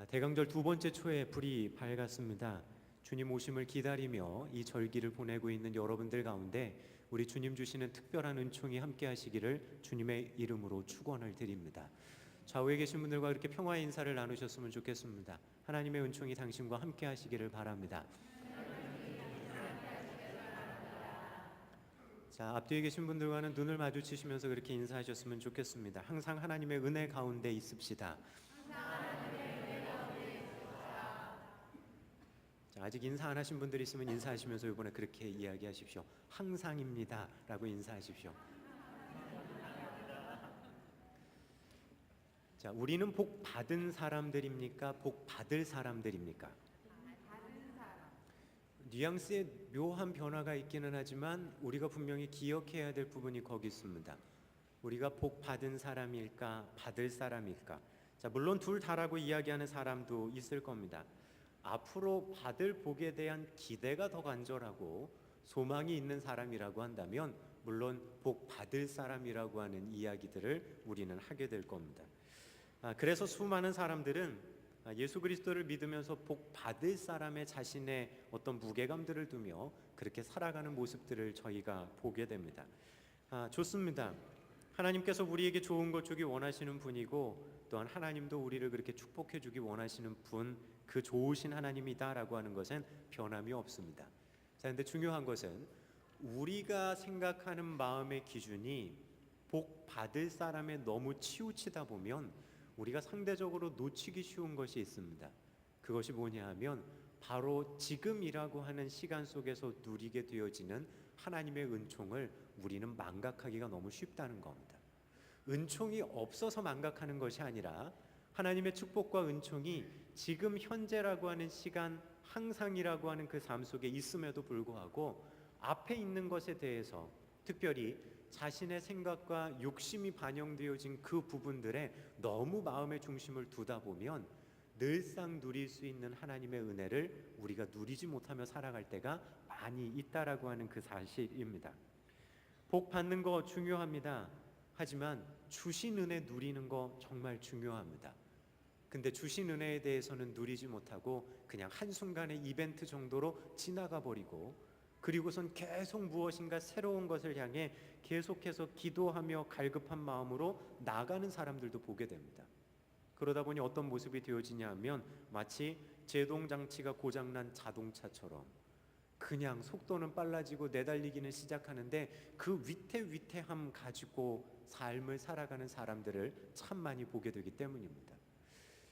대강절 두 번째 초에 불이 밝았습니다. 주님 오심을 기다리며 이 절기를 보내고 있는 여러분들 가운데 우리 주님 주시는 특별한 은총이 함께 하시기를 주님의 이름으로 축원을 드립니다. 좌우에 계신 분들과 이렇게 평화의 인사를 나누셨으면 좋겠습니다. 하나님의 은총이 당신과 함께 하시기를 바랍니다. 자, 앞뒤에 계신 분들과는 눈을 마주치시면서 그렇게 인사하셨으면 좋겠습니다. 항상 하나님의 은혜 가운데 있읍시다. 자, 아직 인사 안 하신 분들이 있으면 인사하시면서 이번에 그렇게 이야기하십시오. 항상입니다 라고 인사하십시오. 자, 우리는 복 받은 사람들입니까? 복 받을 사람들입니까? 뉘앙스에 묘한 변화가 있기는 하지만 우리가 분명히 기억해야 될 부분이 거기 있습니다. 우리가 복 받은 사람일까? 받을 사람일까? 자, 물론 둘 다라고 이야기하는 사람도 있을 겁니다. 앞으로 받을 복에 대한 기대가 더 간절하고 소망이 있는 사람이라고 한다면 물론 복 받을 사람이라고 하는 이야기들을 우리는 하게 될 겁니다. 그래서 수많은 사람들은 예수 그리스도를 믿으면서 복 받을 사람의 자신의 어떤 무게감들을 두며 그렇게 살아가는 모습들을 저희가 보게 됩니다. 좋습니다. 하나님께서 우리에게 좋은 것 주기 원하시는 분이고 또한 하나님도 우리를 그렇게 축복해 주기 원하시는 분, 그 좋으신 하나님이다라고 하는 것은 변함이 없습니다. 자, 근데 중요한 것은 우리가 생각하는 마음의 기준이 복 받을 사람에 너무 치우치다 보면 우리가 상대적으로 놓치기 쉬운 것이 있습니다. 그것이 뭐냐 하면 바로 지금이라고 하는 시간 속에서 누리게 되어지는 하나님의 은총을 우리는 망각하기가 너무 쉽다는 겁니다. 은총이 없어서 망각하는 것이 아니라 하나님의 축복과 은총이 지금 현재라고 하는 시간, 항상이라고 하는 그 삶 속에 있음에도 불구하고 앞에 있는 것에 대해서 특별히 자신의 생각과 욕심이 반영되어진 그 부분들에 너무 마음의 중심을 두다 보면 늘상 누릴 수 있는 하나님의 은혜를 우리가 누리지 못하며 살아갈 때가 많이 있다라고 하는 그 사실입니다. 복 받는 거 중요합니다. 하지만 주신 은혜 누리는 거 정말 중요합니다. 근데 주신 은혜에 대해서는 누리지 못하고 그냥 한순간의 이벤트 정도로 지나가 버리고 그리고선 계속 무엇인가 새로운 것을 향해 계속해서 기도하며 갈급한 마음으로 나가는 사람들도 보게 됩니다. 그러다 보니 어떤 모습이 되어지냐 하면 마치 제동장치가 고장난 자동차처럼 그냥 속도는 빨라지고 내달리기는 시작하는데 그 위태위태함 가지고 삶을 살아가는 사람들을 참 많이 보게 되기 때문입니다.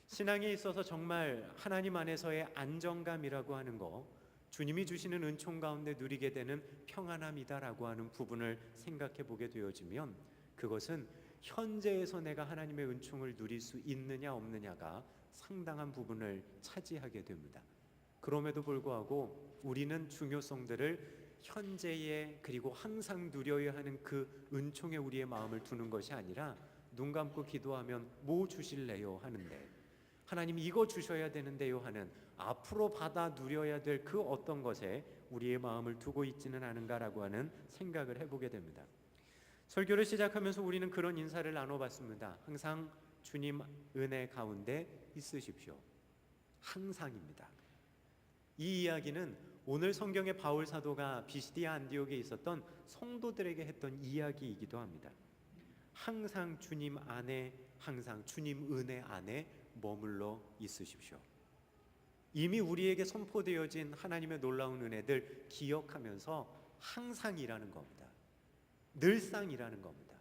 신앙에 있어서 정말 하나님 안에서의 안정감이라고 하는 거, 주님이 주시는 은총 가운데 누리게 되는 평안함이다라고 하는 부분을 생각해 보게 되어지면 그것은 현재에서 내가 하나님의 은총을 누릴 수 있느냐 없느냐가 상당한 부분을 차지하게 됩니다. 그럼에도 불구하고 우리는 중요성들을 현재에 그리고 항상 누려야 하는 그 은총에 우리의 마음을 두는 것이 아니라 눈 감고 기도하면 뭐 주실래요 하는데 하나님 이거 주셔야 되는데요 하는 앞으로 받아 누려야 될 그 어떤 것에 우리의 마음을 두고 있지는 않은가라고 하는 생각을 해보게 됩니다. 설교를 시작하면서 우리는 그런 인사를 나눠봤습니다. 항상 주님 은혜 가운데 있으십시오. 항상입니다. 이 이야기는 오늘 성경의 바울 사도가 비시디아 안디옥에 있었던 성도들에게 했던 이야기이기도 합니다. 항상 주님 안에, 항상 주님 은혜 안에 머물러 있으십시오. 이미 우리에게 선포되어진 하나님의 놀라운 은혜들 기억하면서 항상이라는 겁니다. 늘상이라는 겁니다.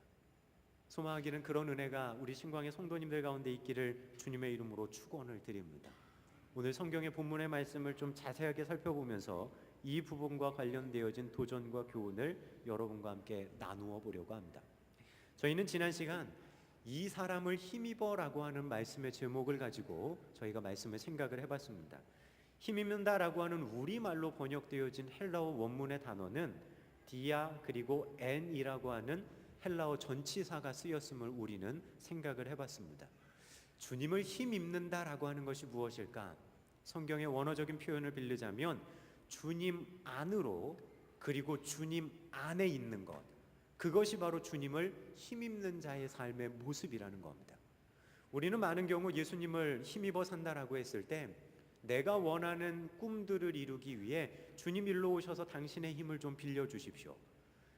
소망하기는 그런 은혜가 우리 신광의 성도님들 가운데 있기를 주님의 이름으로 축원을 드립니다. 오늘 성경의 본문의 말씀을 좀 자세하게 살펴보면서 이 부분과 관련되어진 도전과 교훈을 여러분과 함께 나누어 보려고 합니다. 저희는 지난 시간 이 사람을 힘입어라고 하는 말씀의 제목을 가지고 저희가 말씀을 생각을 해봤습니다. 힘입는다라고 하는 우리말로 번역되어진 헬라어 원문의 단어는 디아 그리고 엔이라고 하는 헬라어 전치사가 쓰였음을 우리는 생각을 해봤습니다. 주님을 힘입는다라고 하는 것이 무엇일까? 성경의 원어적인 표현을 빌리자면 주님 안으로 그리고 주님 안에 있는 것, 그것이 바로 주님을 힘입는 자의 삶의 모습이라는 겁니다. 우리는 많은 경우 예수님을 힘입어 산다라고 했을 때 내가 원하는 꿈들을 이루기 위해 주님 일로 오셔서 당신의 힘을 좀 빌려주십시오,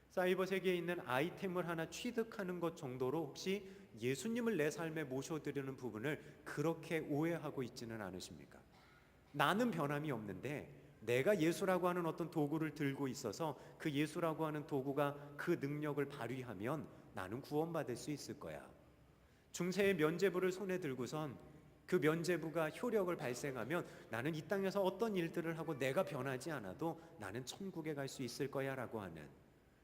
사이버 세계에 있는 아이템을 하나 취득하는 것 정도로 혹시 예수님을 내 삶에 모셔드리는 부분을 그렇게 오해하고 있지는 않으십니까? 나는 변함이 없는데 내가 예수라고 하는 어떤 도구를 들고 있어서 그 예수라고 하는 도구가 그 능력을 발휘하면 나는 구원받을 수 있을 거야. 중세의 면죄부를 손에 들고선 그 면죄부가 효력을 발생하면 나는 이 땅에서 어떤 일들을 하고 내가 변하지 않아도 나는 천국에 갈 수 있을 거야 라고 하는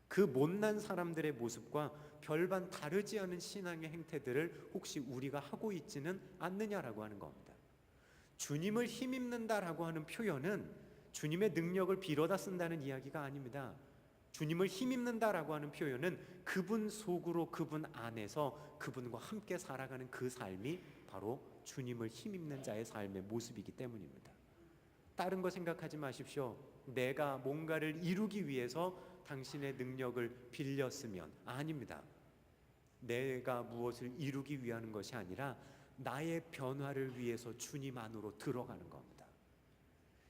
그 못난 사람들의 모습과 별반 다르지 않은 신앙의 행태들을 혹시 우리가 하고 있지는 않느냐라고 하는 겁니다. 주님을 힘입는다라고 하는 표현은 주님의 능력을 빌어다 쓴다는 이야기가 아닙니다. 주님을 힘입는다라고 하는 표현은 그분 속으로, 그분 안에서 그분과 함께 살아가는 그 삶이 바로 주님을 힘입는 자의 삶의 모습이기 때문입니다. 다른 거 생각하지 마십시오. 내가 뭔가를 이루기 위해서 당신의 능력을 빌렸으면, 아닙니다. 내가 무엇을 이루기 위한 것이 아니라 나의 변화를 위해서 주님 안으로 들어가는 겁니다.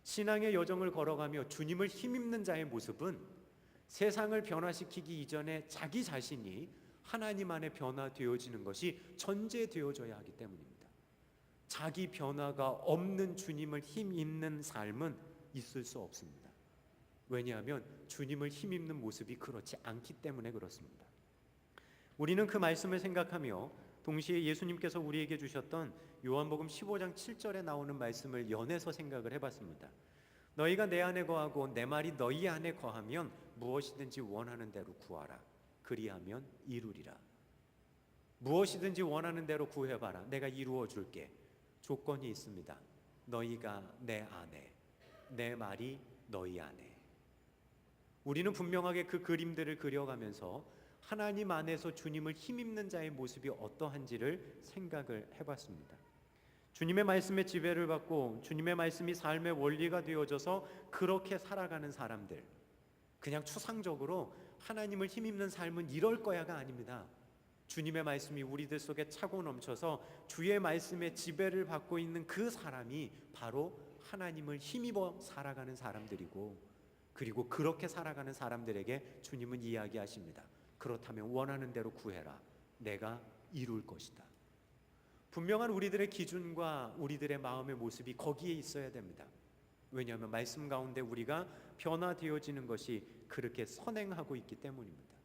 신앙의 여정을 걸어가며 주님을 힘입는 자의 모습은 세상을 변화시키기 이전에 자기 자신이 하나님 안에 변화되어지는 것이 전제되어져야 하기 때문입니다. 자기 변화가 없는 주님을 힘입는 삶은 있을 수 없습니다. 왜냐하면 주님을 힘입는 모습이 그렇지 않기 때문에 그렇습니다. 우리는 그 말씀을 생각하며 동시에 예수님께서 우리에게 주셨던 요한복음 15장 7절에 나오는 말씀을 연해서 생각을 해봤습니다. 너희가 내 안에 거하고 내 말이 너희 안에 거하면 무엇이든지 원하는 대로 구하라. 그리하면 이루리라. 무엇이든지 원하는 대로 구해봐라. 내가 이루어 줄게. 조건이 있습니다. 너희가 내 안에, 내 말이 너희 안에. 우리는 분명하게 그 그림들을 그려가면서 하나님 안에서 주님을 힘입는 자의 모습이 어떠한지를 생각을 해봤습니다. 주님의 말씀에 지배를 받고 주님의 말씀이 삶의 원리가 되어져서 그렇게 살아가는 사람들, 그냥 추상적으로 하나님을 힘입는 삶은 이럴 거야가 아닙니다. 주님의 말씀이 우리들 속에 차고 넘쳐서 주의 말씀에 지배를 받고 있는 그 사람이 바로 하나님을 힘입어 살아가는 사람들이고, 그리고 그렇게 살아가는 사람들에게 주님은 이야기하십니다. 그렇다면 원하는 대로 구해라. 내가 이룰 것이다. 분명한 우리들의 기준과 우리들의 마음의 모습이 거기에 있어야 됩니다. 왜냐하면 말씀 가운데 우리가 변화되어지는 것이 그렇게 선행하고 있기 때문입니다.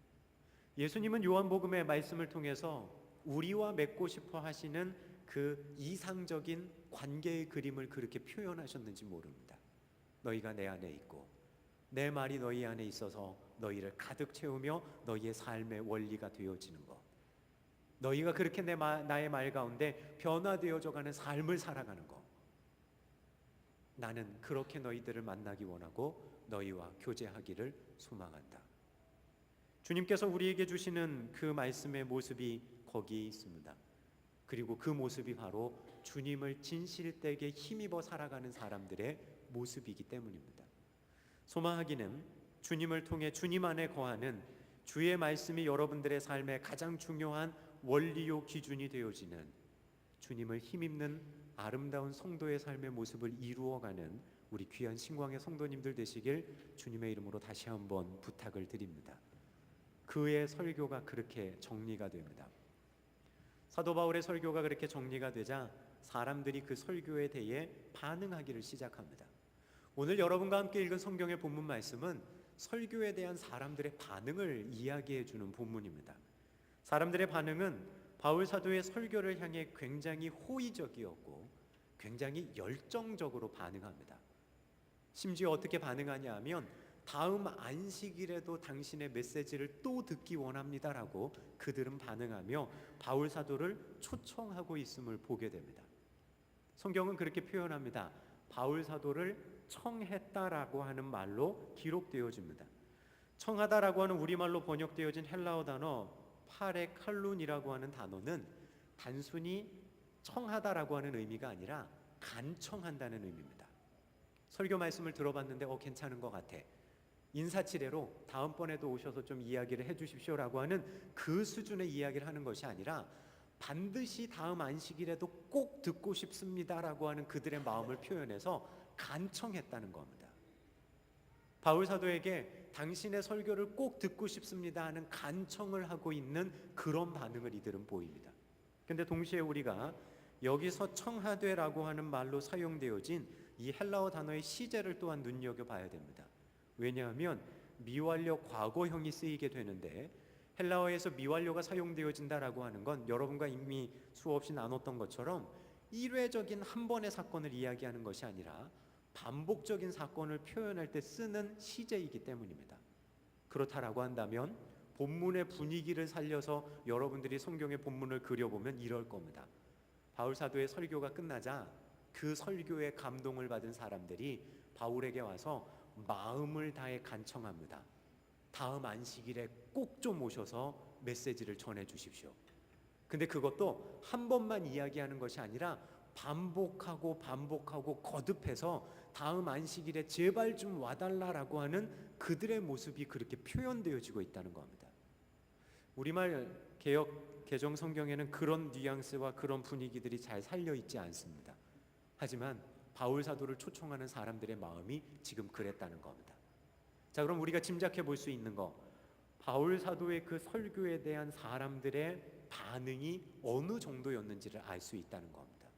예수님은 요한복음의 말씀을 통해서 우리와 맺고 싶어 하시는 그 이상적인 관계의 그림을 그렇게 표현하셨는지 모릅니다. 너희가 내 안에 있고 내 말이 너희 안에 있어서 너희를 가득 채우며 너희의 삶의 원리가 되어지는 것, 너희가 그렇게 나의 말 가운데 변화되어져 가는 삶을 살아가는 것, 나는 그렇게 너희들을 만나기 원하고 너희와 교제하기를 소망한다. 주님께서 우리에게 주시는 그 말씀의 모습이 거기에 있습니다. 그리고 그 모습이 바로 주님을 진실되게 힘입어 살아가는 사람들의 모습이기 때문입니다. 소망하기는 주님을 통해 주님 안에 거하는 주의 말씀이 여러분들의 삶의 가장 중요한 원리요 기준이 되어지는 주님을 힘입는 아름다운 성도의 삶의 모습을 이루어가는 우리 귀한 신광의 성도님들 되시길 주님의 이름으로 다시 한번 부탁을 드립니다. 그의 설교가 그렇게 정리가 됩니다. 사도 바울의 설교가 그렇게 정리가 되자 사람들이 그 설교에 대해 반응하기를 시작합니다. 오늘 여러분과 함께 읽은 성경의 본문 말씀은 설교에 대한 사람들의 반응을 이야기해 주는 본문입니다. 사람들의 반응은 바울 사도의 설교를 향해 굉장히 호의적이었고 굉장히 열정적으로 반응합니다. 심지어 어떻게 반응하냐 하면 다음 안식일에도 당신의 메시지를 또 듣기 원합니다라고 그들은 반응하며 바울 사도를 초청하고 있음을 보게 됩니다. 성경은 그렇게 표현합니다. 바울 사도를 청했다라고 하는 말로 기록되어집니다. 청하다라고 하는 우리말로 번역되어진 헬라어 단어 파레칼룬이라고 하는 단어는 단순히 청하다라고 하는 의미가 아니라 간청한다는 의미입니다. 설교 말씀을 들어봤는데 괜찮은 것 같아, 인사치레로 다음번에도 오셔서 좀 이야기를 해주십시오라고 하는 그 수준의 이야기를 하는 것이 아니라 반드시 다음 안식일에도 꼭 듣고 싶습니다라고 하는 그들의 마음을 표현해서 간청했다는 겁니다. 바울 사도에게 당신의 설교를 꼭 듣고 싶습니다 하는 간청을 하고 있는 그런 반응을 이들은 보입니다. 근데 동시에 우리가 여기서 청하되라고 하는 말로 사용되어진 이 헬라어 단어의 시제를 또한 눈여겨봐야 됩니다. 왜냐하면 미완료 과거형이 쓰이게 되는데, 헬라어에서 미완료가 사용되어진다라고 하는 건 여러분과 이미 수없이 나눴던 것처럼 일회적인 한 번의 사건을 이야기하는 것이 아니라 반복적인 사건을 표현할 때 쓰는 시제이기 때문입니다. 그렇다라고 한다면 본문의 분위기를 살려서 여러분들이 성경의 본문을 그려보면 이럴 겁니다. 바울 사도의 설교가 끝나자 그 설교에 감동을 받은 사람들이 바울에게 와서 마음을 다해 간청합니다. 다음 안식일에 꼭 좀 오셔서 메시지를 전해 주십시오. 근데 그것도 한 번만 이야기하는 것이 아니라 반복하고 거듭해서 다음 안식일에 제발 좀 와달라라고 하는 그들의 모습이 그렇게 표현되어지고 있다는 겁니다. 우리말 개역 개정 성경에는 그런 뉘앙스와 그런 분위기들이 잘 살려 있지 않습니다. 하지만 바울 사도를 초청하는 사람들의 마음이 지금 그랬다는 겁니다. 자, 그럼 우리가 짐작해 볼 수 있는 거, 바울 사도의 그 설교에 대한 사람들의 반응이 어느 정도였는지를 알 수 있다는 겁니다.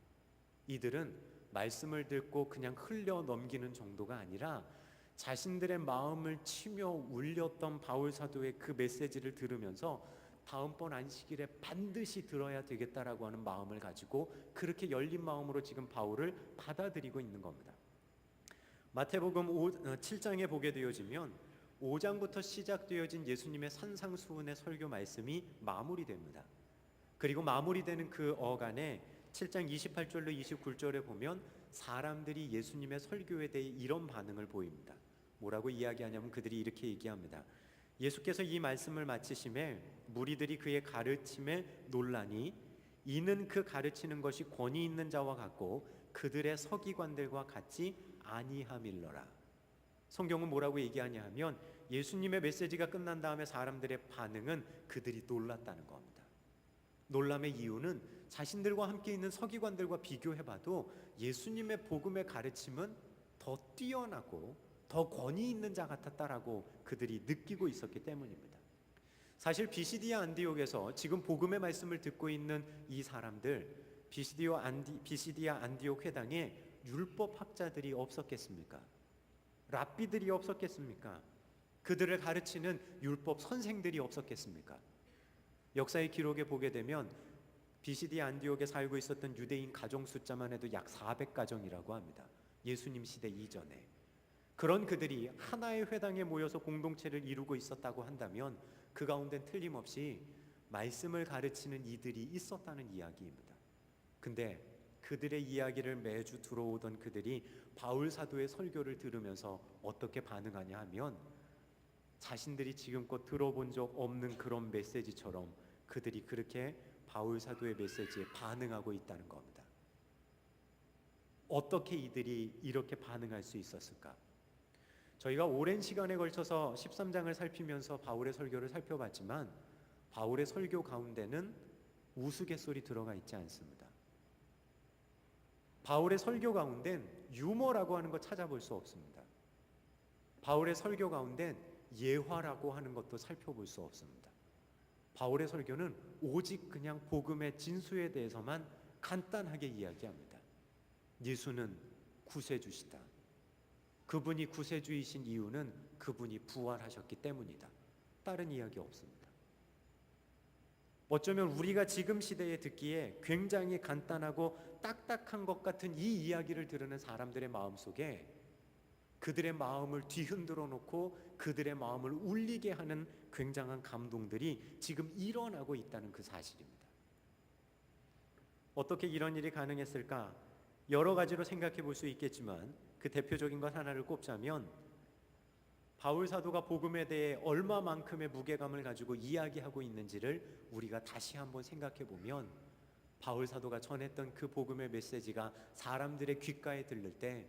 이들은 말씀을 듣고 그냥 흘려 넘기는 정도가 아니라 자신들의 마음을 치며 울렸던 바울 사도의 그 메시지를 들으면서 다음번 안식일에 반드시 들어야 되겠다라고 하는 마음을 가지고 그렇게 열린 마음으로 지금 바울을 받아들이고 있는 겁니다. 마태복음 7장에 보게 되어지면 5장부터 시작되어진 예수님의 산상수훈의 설교 말씀이 마무리됩니다. 그리고 마무리되는 그 어간에 7장 28절로 29절에 보면 사람들이 예수님의 설교에 대해 이런 반응을 보입니다. 뭐라고 이야기하냐면 그들이 이렇게 얘기합니다. 예수께서 이 말씀을 마치심에 무리들이 그의 가르침에 놀라니 이는 그 가르치는 것이 권위 있는 자와 같고 그들의 서기관들과 같지 아니함일러라. 성경은 뭐라고 얘기하냐 하면 예수님의 메시지가 끝난 다음에 사람들의 반응은 그들이 놀랐다는 겁니다. 놀람의 이유는 자신들과 함께 있는 서기관들과 비교해봐도 예수님의 복음의 가르침은 더 뛰어나고 더 권위 있는 자 같았다라고 그들이 느끼고 있었기 때문입니다. 사실 비시디아 안디옥에서 지금 복음의 말씀을 듣고 있는 이 사람들, 비시디아 안디옥 회당에 율법 학자들이 없었겠습니까? 랍비들이 없었겠습니까? 그들을 가르치는 율법 선생들이 없었겠습니까? 역사의 기록에 보게 되면 비시디아 안디옥에 살고 있었던 유대인 가정 숫자만 해도 약 400가정이라고 합니다. 예수님 시대 이전에. 그런 그들이 하나의 회당에 모여서 공동체를 이루고 있었다고 한다면 그 가운데는 틀림없이 말씀을 가르치는 이들이 있었다는 이야기입니다. 근데 그들의 이야기를 매주 들어오던 그들이 바울 사도의 설교를 들으면서 어떻게 반응하냐 하면 자신들이 지금껏 들어본 적 없는 그런 메시지처럼 그들이 그렇게 바울 사도의 메시지에 반응하고 있다는 겁니다. 어떻게 이들이 이렇게 반응할 수 있었을까? 저희가 오랜 시간에 걸쳐서 13장을 살피면서 바울의 설교를 살펴봤지만 바울의 설교 가운데는 우스갯소리 들어가 있지 않습니다. 바울의 설교 가운데는 유머라고 하는 것 찾아볼 수 없습니다. 바울의 설교 가운데는 예화라고 하는 것도 살펴볼 수 없습니다. 바울의 설교는 오직 그냥 복음의 진수에 대해서만 간단하게 이야기합니다. 예수는 구세주시다. 그분이 구세주이신 이유는 그분이 부활하셨기 때문이다. 다른 이야기 없습니다. 어쩌면 우리가 지금 시대에 듣기에 굉장히 간단하고 딱딱한 것 같은 이 이야기를 들으는 사람들의 마음속에 그들의 마음을 뒤흔들어 놓고 그들의 마음을 울리게 하는 굉장한 감동들이 지금 일어나고 있다는 그 사실입니다. 어떻게 이런 일이 가능했을까? 여러 가지로 생각해 볼 수 있겠지만 그 대표적인 것 하나를 꼽자면 바울 사도가 복음에 대해 얼마만큼의 무게감을 가지고 이야기하고 있는지를 우리가 다시 한번 생각해 보면 바울 사도가 전했던 그 복음의 메시지가 사람들의 귓가에 들릴 때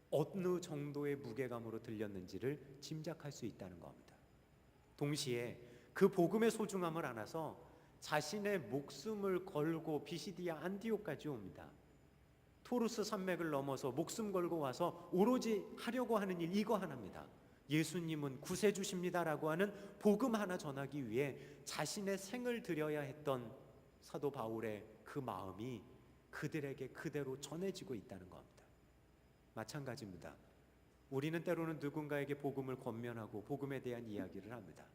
어느 정도의 무게감으로 들렸는지를 짐작할 수 있다는 겁니다. 동시에 그 복음의 소중함을 알아서 자신의 목숨을 걸고 비시디아 안디옥까지 옵니다. 토루스 산맥을 넘어서 목숨 걸고 와서 오로지 하려고 하는 일 이거 하나입니다. 예수님은 구세주십니다라고 하는 복음 하나 전하기 위해 자신의 생을 드려야 했던 사도 바울의 그 마음이 그들에게 그대로 전해지고 있다는 겁니다. 마찬가지입니다. 우리는 때로는 누군가에게 복음을 권면하고 복음에 대한 이야기를 합니다.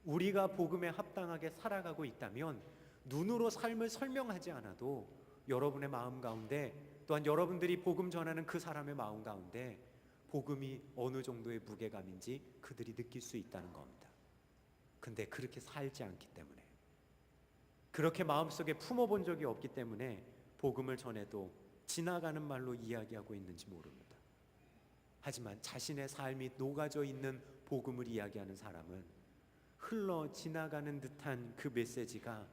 우리가 복음에 합당하게 살아가고 있다면 눈으로 삶을 설명하지 않아도 여러분의 마음 가운데, 또한 여러분들이 복음 전하는 그 사람의 마음 가운데 복음이 어느 정도의 무게감인지 그들이 느낄 수 있다는 겁니다. 근데 그렇게 살지 않기 때문에, 그렇게 마음속에 품어본 적이 없기 때문에 복음을 전해도 지나가는 말로 이야기하고 있는지 모릅니다. 하지만 자신의 삶이 녹아져 있는 복음을 이야기하는 사람은 흘러 지나가는 듯한 그 메시지가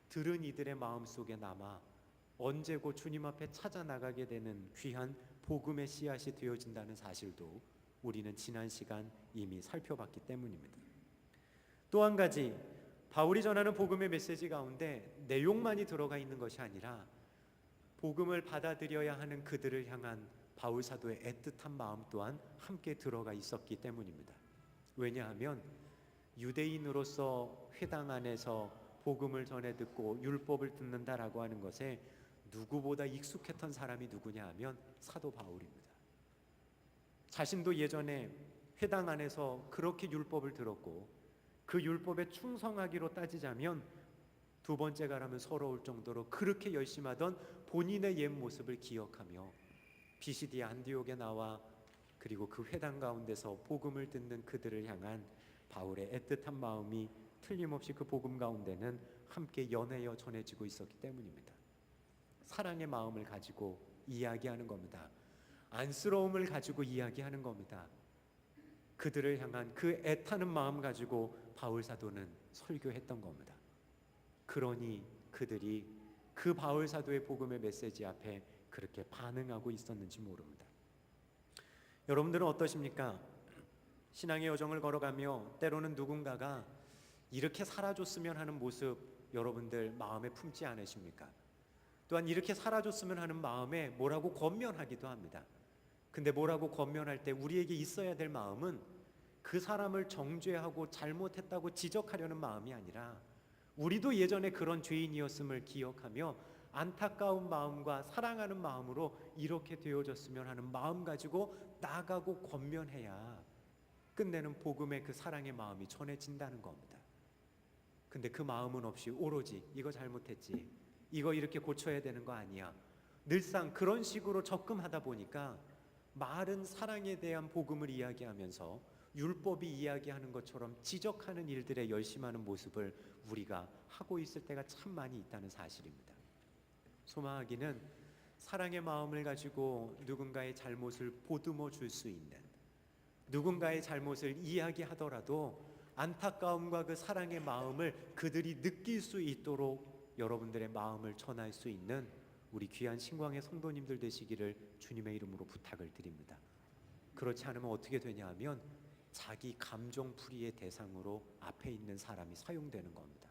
들은 이들의 마음속에 남아 언제고 주님 앞에 찾아 나가게 되는 귀한 복음의 씨앗이 되어진다는 사실도 우리는 지난 시간 이미 살펴봤기 때문입니다. 또 한 가지, 바울이 전하는 복음의 메시지 가운데 내용만이 들어가 있는 것이 아니라 복음을 받아들여야 하는 그들을 향한 바울 사도의 애틋한 마음 또한 함께 들어가 있었기 때문입니다. 왜냐하면 유대인으로서 회당 안에서 복음을 전해 듣고 율법을 듣는다라고 하는 것에 누구보다 익숙했던 사람이 누구냐 하면 사도 바울입니다. 자신도 예전에 회당 안에서 그렇게 율법을 들었고 그 율법에 충성하기로 따지자면 두 번째가라면 서러울 정도로 그렇게 열심하던 본인의 옛 모습을 기억하며 비시디아 안디옥에 나와 그리고 그 회당 가운데서 복음을 듣는 그들을 향한 바울의 애틋한 마음이 틀림없이 그 복음 가운데는 함께 연해여 전해지고 있었기 때문입니다. 사랑의 마음을 가지고 이야기하는 겁니다. 안쓰러움을 가지고 이야기하는 겁니다. 그들을 향한 그 애타는 마음 가지고 바울 사도는 설교했던 겁니다. 그러니 그들이 그 바울 사도의 복음의 메시지 앞에 그렇게 반응하고 있었는지 모릅니다. 여러분들은 어떠십니까? 신앙의 여정을 걸어가며 때로는 누군가가 이렇게 살아줬으면 하는 모습 여러분들 마음에 품지 않으십니까? 또한 이렇게 살아줬으면 하는 마음에 뭐라고 권면하기도 합니다. 근데 뭐라고 권면할 때 우리에게 있어야 될 마음은 그 사람을 정죄하고 잘못했다고 지적하려는 마음이 아니라 우리도 예전에 그런 죄인이었음을 기억하며 안타까운 마음과 사랑하는 마음으로 이렇게 되어졌으면 하는 마음 가지고 나아가고 권면해야 끝내는 복음의 그 사랑의 마음이 전해진다는 겁니다. 근데 그 마음은 없이 오로지 이거 잘못했지, 이거 이렇게 고쳐야 되는 거 아니야, 늘상 그런 식으로 접근하다 보니까 말은 사랑에 대한 복음을 이야기하면서 율법이 이야기하는 것처럼 지적하는 일들에 열심하는 모습을 우리가 하고 있을 때가 참 많이 있다는 사실입니다. 소망하기는 사랑의 마음을 가지고 누군가의 잘못을 보듬어 줄 수 있는, 누군가의 잘못을 이야기하더라도 안타까움과 그 사랑의 마음을 그들이 느낄 수 있도록 여러분들의 마음을 전할 수 있는 우리 귀한 신광의 성도님들 되시기를 주님의 이름으로 부탁을 드립니다. 그렇지 않으면 어떻게 되냐 하면 자기 감정풀이의 대상으로 앞에 있는 사람이 사용되는 겁니다.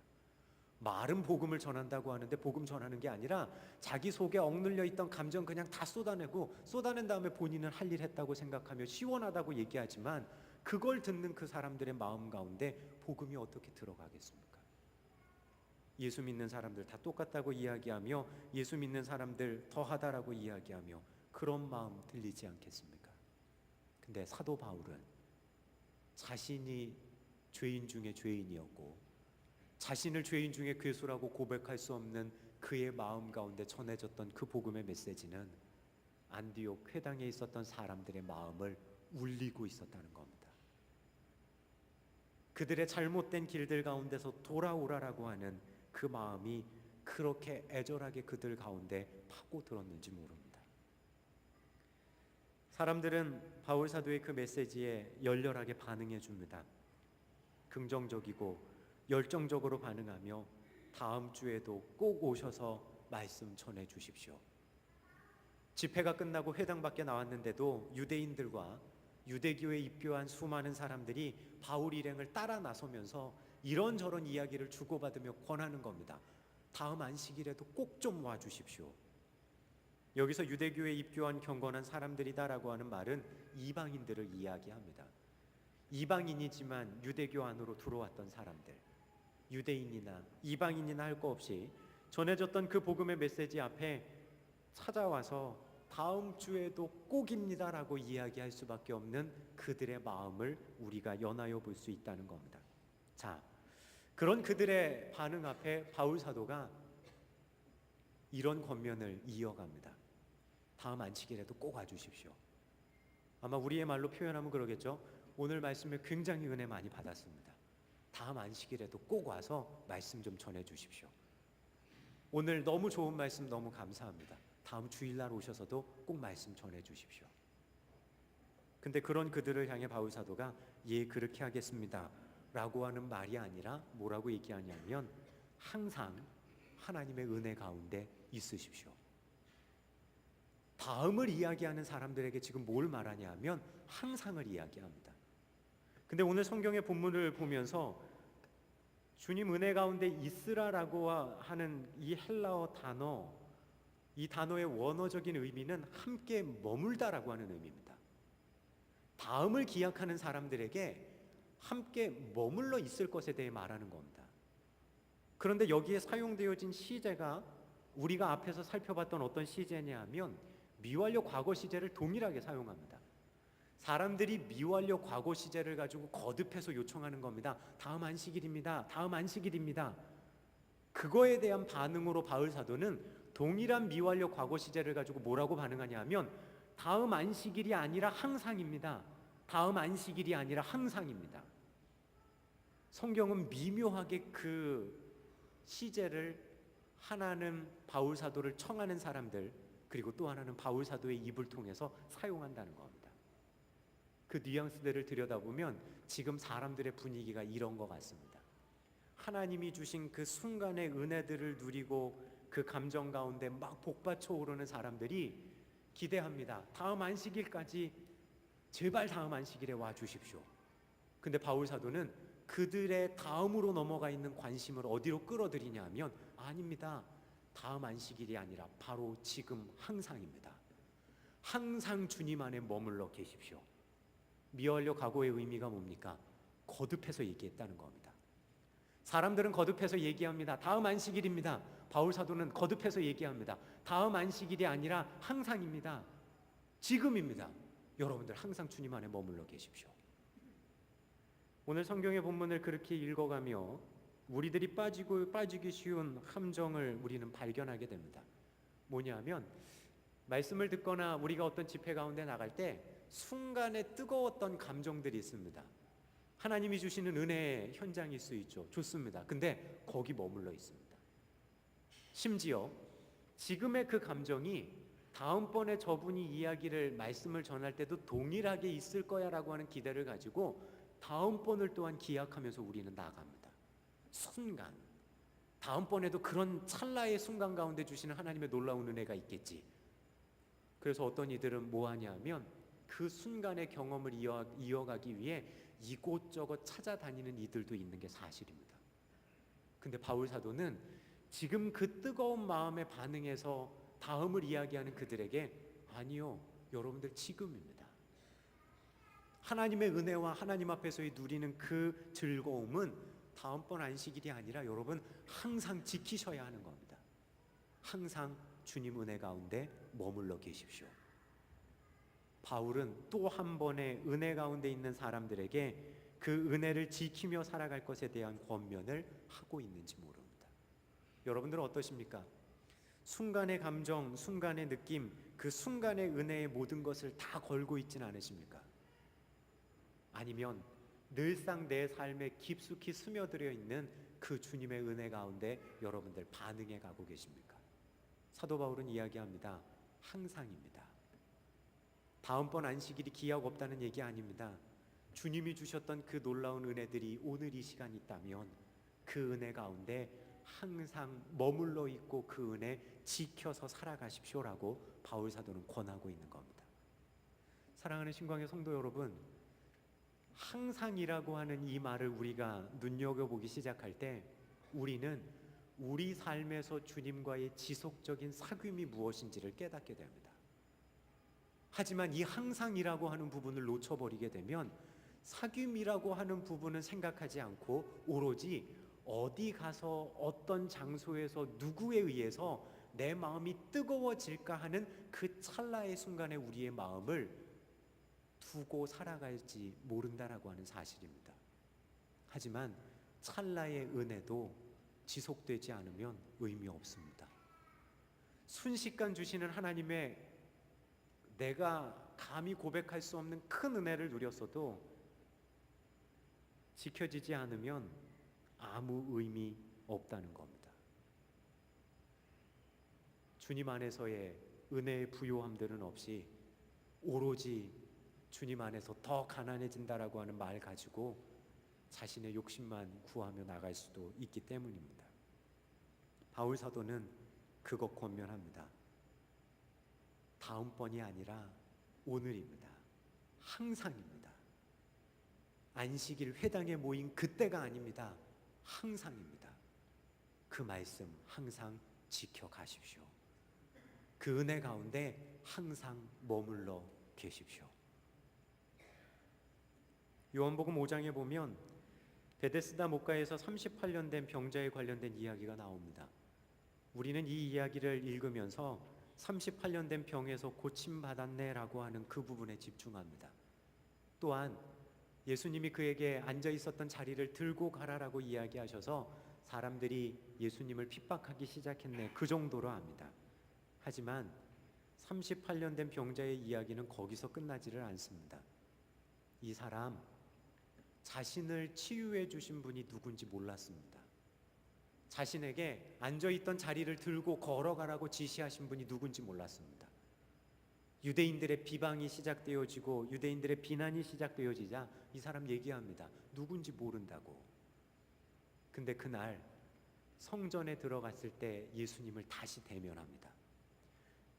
말은 복음을 전한다고 하는데 복음 전하는 게 아니라 자기 속에 억눌려 있던 감정 그냥 다 쏟아낸 다음에 본인은 할 일 했다고 생각하며 시원하다고 얘기하지만 그걸 듣는 그 사람들의 마음 가운데 복음이 어떻게 들어가겠습니까? 예수 믿는 사람들 다 똑같다고 이야기하며 예수 믿는 사람들 더하다라고 이야기하며 그런 마음 들리지 않겠습니까? 근데 사도 바울은 자신이 죄인 중에 죄인이었고 자신을 죄인 중에 괴수라고 고백할 수 없는 그의 마음 가운데 전해졌던 그 복음의 메시지는 안디옥 회당에 있었던 사람들의 마음을 울리고 있었다는 겁니다. 그들의 잘못된 길들 가운데서 돌아오라라고 하는 그 마음이 그렇게 애절하게 그들 가운데 파고들었는지 모릅니다. 사람들은 바울 사도의 그 메시지에 열렬하게 반응해 줍니다. 긍정적이고 열정적으로 반응하며 다음 주에도 꼭 오셔서 말씀 전해 주십시오. 집회가 끝나고 회당 밖에 나왔는데도 유대인들과 유대교에 입교한 수많은 사람들이 바울 일행을 따라 나서면서 이런저런 이야기를 주고받으며 권하는 겁니다. 다음 안식일에도 꼭 좀 와주십시오. 여기서 유대교에 입교한 경건한 사람들이다라고 하는 말은 이방인들을 이야기합니다. 이방인이지만 유대교 안으로 들어왔던 사람들, 유대인이나 이방인이나 할 거 없이 전해졌던 그 복음의 메시지 앞에 찾아와서 다음 주에도 꼭입니다라고 이야기할 수밖에 없는 그들의 마음을 우리가 연하여 볼 수 있다는 겁니다. 자, 그런 그들의 반응 앞에 바울 사도가 이런 권면을 이어갑니다. 다음 안식일에도 꼭 와주십시오. 아마 우리의 말로 표현하면 그러겠죠. 오늘 말씀에 굉장히 은혜 많이 받았습니다. 다음 안식일에도 꼭 와서 말씀 좀 전해 주십시오. 오늘 너무 좋은 말씀 너무 감사합니다. 다음 주일날 오셔서도 꼭 말씀 전해 주십시오. 근데 그런 그들을 향해 바울 사도가 예, 그렇게 하겠습니다 라고 하는 말이 아니라 뭐라고 얘기하냐면 항상 하나님의 은혜 가운데 있으십시오. 다음을 이야기하는 사람들에게 지금 뭘 말하냐면 항상을 이야기합니다. 근데 오늘 성경의 본문을 보면서 주님 은혜 가운데 있으라라고 하는 이 헬라어 단어, 이 단어의 원어적인 의미는 함께 머물다라고 하는 의미입니다. 다음을 기약하는 사람들에게 함께 머물러 있을 것에 대해 말하는 겁니다. 그런데 여기에 사용되어진 시제가 우리가 앞에서 살펴봤던 어떤 시제냐 하면 미완료 과거 시제를 동일하게 사용합니다. 사람들이 미완료 과거 시제를 가지고 거듭해서 요청하는 겁니다. 다음 안식일입니다. 다음 안식일입니다. 그거에 대한 반응으로 바울 사도는 동일한 미완료 과거 시제를 가지고 뭐라고 반응하냐 하면 다음 안식일이 아니라 항상입니다. 다음 안식일이 아니라 항상입니다. 성경은 미묘하게 그 시제를 하나는 바울 사도를 청하는 사람들, 그리고 또 하나는 바울 사도의 입을 통해서 사용한다는 겁니다. 그 뉘앙스들을 들여다보면 지금 사람들의 분위기가 이런 것 같습니다. 하나님이 주신 그 순간의 은혜들을 누리고 그 감정 가운데 막 복받쳐 오르는 사람들이 기대합니다. 다음 안식일까지 제발 다음 안식일에 와 주십시오. 근데 바울 사도는 그들의 다음으로 넘어가 있는 관심을 어디로 끌어들이냐 하면 아닙니다. 다음 안식일이 아니라 바로 지금 항상입니다. 항상 주님 안에 머물러 계십시오. 미완료 과거의 의미가 뭡니까? 거듭해서 얘기했다는 겁니다. 사람들은 거듭해서 얘기합니다. 다음 안식일입니다. 바울 사도는 거듭해서 얘기합니다. 다음 안식일이 아니라 항상입니다. 지금입니다. 여러분들 항상 주님 안에 머물러 계십시오. 오늘 성경의 본문을 그렇게 읽어가며 우리들이 빠지기 쉬운 함정을 우리는 발견하게 됩니다. 뭐냐면 말씀을 듣거나 우리가 어떤 집회 가운데 나갈 때 순간에 뜨거웠던 감정들이 있습니다. 하나님이 주시는 은혜의 현장일 수 있죠. 좋습니다. 근데 거기 머물러 있습니다. 심지어 지금의 그 감정이 다음번에 저분이 이야기를 말씀을 전할 때도 동일하게 있을 거야 라고 하는 기대를 가지고 다음번을 또한 기약하면서 우리는 나아갑니다. 순간, 다음번에도 그런 찰나의 순간 가운데 주시는 하나님의 놀라운 은혜가 있겠지. 그래서 어떤 이들은 뭐 하냐면 그 순간의 경험을 이어가기 위해 이곳저곳 찾아다니는 이들도 있는 게 사실입니다. 근데 바울 사도는 지금 그 뜨거운 마음의 반응에서 다음을 이야기하는 그들에게 아니요, 여러분들 지금입니다. 하나님의 은혜와 하나님 앞에서의 누리는 그 즐거움은 다음번 안식일이 아니라 여러분 항상 지키셔야 하는 겁니다. 항상 주님 은혜 가운데 머물러 계십시오. 바울은 또 한 번의 은혜 가운데 있는 사람들에게 그 은혜를 지키며 살아갈 것에 대한 권면을 하고 있는지 모릅니다. 여러분들은 어떠십니까? 순간의 감정, 순간의 느낌, 그 순간의 은혜의 모든 것을 다 걸고 있지는 않으십니까? 아니면 늘상 내 삶에 깊숙이 스며들어 있는 그 주님의 은혜 가운데 여러분들 반응해 가고 계십니까? 사도 바울은 이야기합니다. 항상입니다. 다음번 안식일이 기약 없다는 얘기 아닙니다. 주님이 주셨던 그 놀라운 은혜들이 오늘 이 시간 있다면 그 은혜 가운데 항상 머물러 있고 그 은혜 지켜서 살아가십시오라고 바울 사도는 권하고 있는 겁니다. 사랑하는 신광의 성도 여러분, 항상이라고 하는 이 말을 우리가 눈여겨보기 시작할 때 우리는 우리 삶에서 주님과의 지속적인 사귐이 무엇인지를 깨닫게 됩니다. 하지만 이 항상이라고 하는 부분을 놓쳐버리게 되면 사귐이라고 하는 부분은 생각하지 않고 오로지 어디 가서 어떤 장소에서 누구에 의해서 내 마음이 뜨거워질까 하는 그 찰나의 순간에 우리의 마음을 두고 살아갈지 모른다라고 하는 사실입니다. 하지만 찰나의 은혜도 지속되지 않으면 의미 없습니다. 순식간 주시는 하나님의 내가 감히 고백할 수 없는 큰 은혜를 누렸어도 지켜지지 않으면 아무 의미 없다는 겁니다. 주님 안에서의 은혜의 부요함들은 없이 오로지 주님 안에서 더 가난해진다라고 하는 말 가지고 자신의 욕심만 구하며 나갈 수도 있기 때문입니다. 바울 사도는 그것 권면합니다. 다음번이 아니라 오늘입니다. 항상입니다. 안식일 회당에 모인 그때가 아닙니다. 항상입니다. 그 말씀 항상 지켜가십시오. 그 은혜 가운데 항상 머물러 계십시오. 요한복음 5장에 보면 베데스다 목가에서 38년 된 병자에 관련된 이야기가 나옵니다. 우리는 이 이야기를 읽으면서 38년 된 병에서 고침받았네라고 하는 그 부분에 집중합니다. 또한 예수님이 그에게 앉아 있었던 자리를 들고 가라라고 이야기하셔서 사람들이 예수님을 핍박하기 시작했네, 그 정도로 압니다. 하지만 38년 된 병자의 이야기는 거기서 끝나지를 않습니다. 이 사람 자신을 치유해 주신 분이 누군지 몰랐습니다. 자신에게 앉아있던 자리를 들고 걸어가라고 지시하신 분이 누군지 몰랐습니다. 유대인들의 비방이 시작되어지고 유대인들의 비난이 시작되어지자 이 사람 얘기합니다. 누군지 모른다고. 근데 그날 성전에 들어갔을 때 예수님을 다시 대면합니다.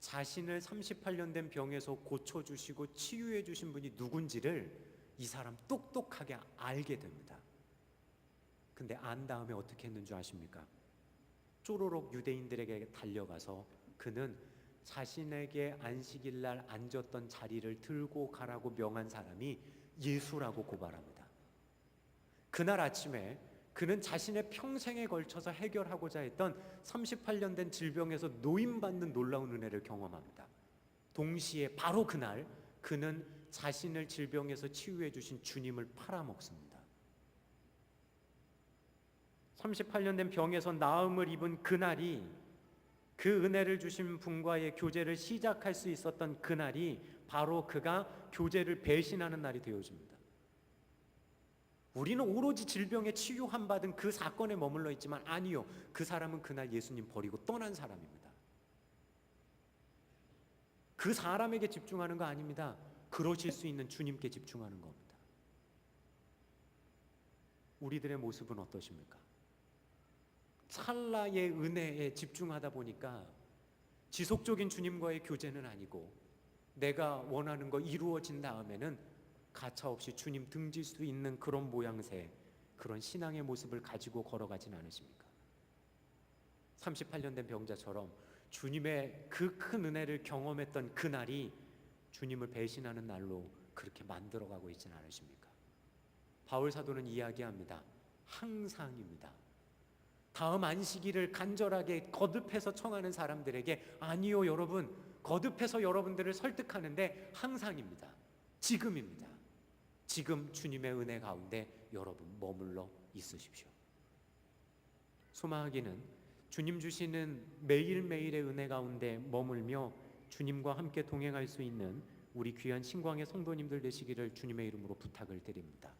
자신을 38년 된 병에서 고쳐주시고 치유해 주신 분이 누군지를 이 사람 똑똑하게 알게 됩니다. 근데 안 다음에 어떻게 했는 줄 아십니까? 쪼로록 유대인들에게 달려가서 그는 자신에게 안식일 날 앉았던 자리를 들고 가라고 명한 사람이 예수라고 고발합니다. 그날 아침에 그는 자신의 평생에 걸쳐서 해결하고자 했던 38년 된 질병에서 노임받는 놀라운 은혜를 경험합니다. 동시에 바로 그날 그는 자신을 질병에서 치유해 주신 주님을 팔아먹습니다. 38년 된 병에서 나음을 입은 그날이, 그 은혜를 주신 분과의 교제를 시작할 수 있었던 그날이 바로 그가 교제를 배신하는 날이 되어집니다. 우리는 오로지 질병에 치유함 받은 그 사건에 머물러 있지만 아니요, 그 사람은 그날 예수님 버리고 떠난 사람입니다. 그 사람에게 집중하는 거 아닙니다. 그러실 수 있는 주님께 집중하는 겁니다. 우리들의 모습은 어떠십니까? 찰나의 은혜에 집중하다 보니까 지속적인 주님과의 교제는 아니고 내가 원하는 거 이루어진 다음에는 가차없이 주님 등질 수 있는 그런 모양새, 그런 신앙의 모습을 가지고 걸어가진 않으십니까? 38년 된 병자처럼 주님의 그 큰 은혜를 경험했던 그날이 주님을 배신하는 날로 그렇게 만들어가고 있지는 않으십니까? 바울 사도는 이야기합니다. 항상입니다. 다음 안식일을 간절하게 거듭해서 청하는 사람들에게 아니요 여러분, 거듭해서 여러분들을 설득하는데 항상입니다. 지금입니다. 지금 주님의 은혜 가운데 여러분 머물러 있으십시오. 소망하기는 주님 주시는 매일매일의 은혜 가운데 머물며 주님과 함께 동행할 수 있는 우리 귀한 신광의 성도님들 되시기를 주님의 이름으로 부탁을 드립니다.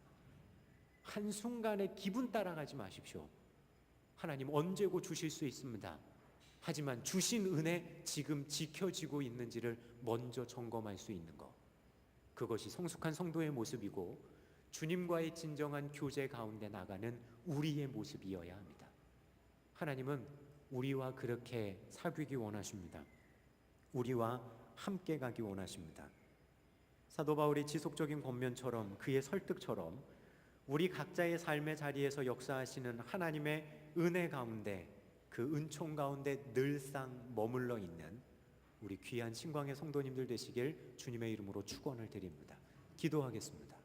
한순간에 기분 따라가지 마십시오. 하나님 언제고 주실 수 있습니다. 하지만 주신 은혜 지금 지켜지고 있는지를 먼저 점검할 수 있는 것, 그것이 성숙한 성도의 모습이고 주님과의 진정한 교제 가운데 나가는 우리의 모습이어야 합니다. 하나님은 우리와 그렇게 사귀기 원하십니다. 우리와 함께 가기 원하십니다. 사도 바울이 지속적인 권면처럼 그의 설득처럼 우리 각자의 삶의 자리에서 역사하시는 하나님의 은혜 가운데, 그 은총 가운데 늘상 머물러 있는 우리 귀한 신광의 성도님들 되시길 주님의 이름으로 축원을 드립니다. 기도하겠습니다.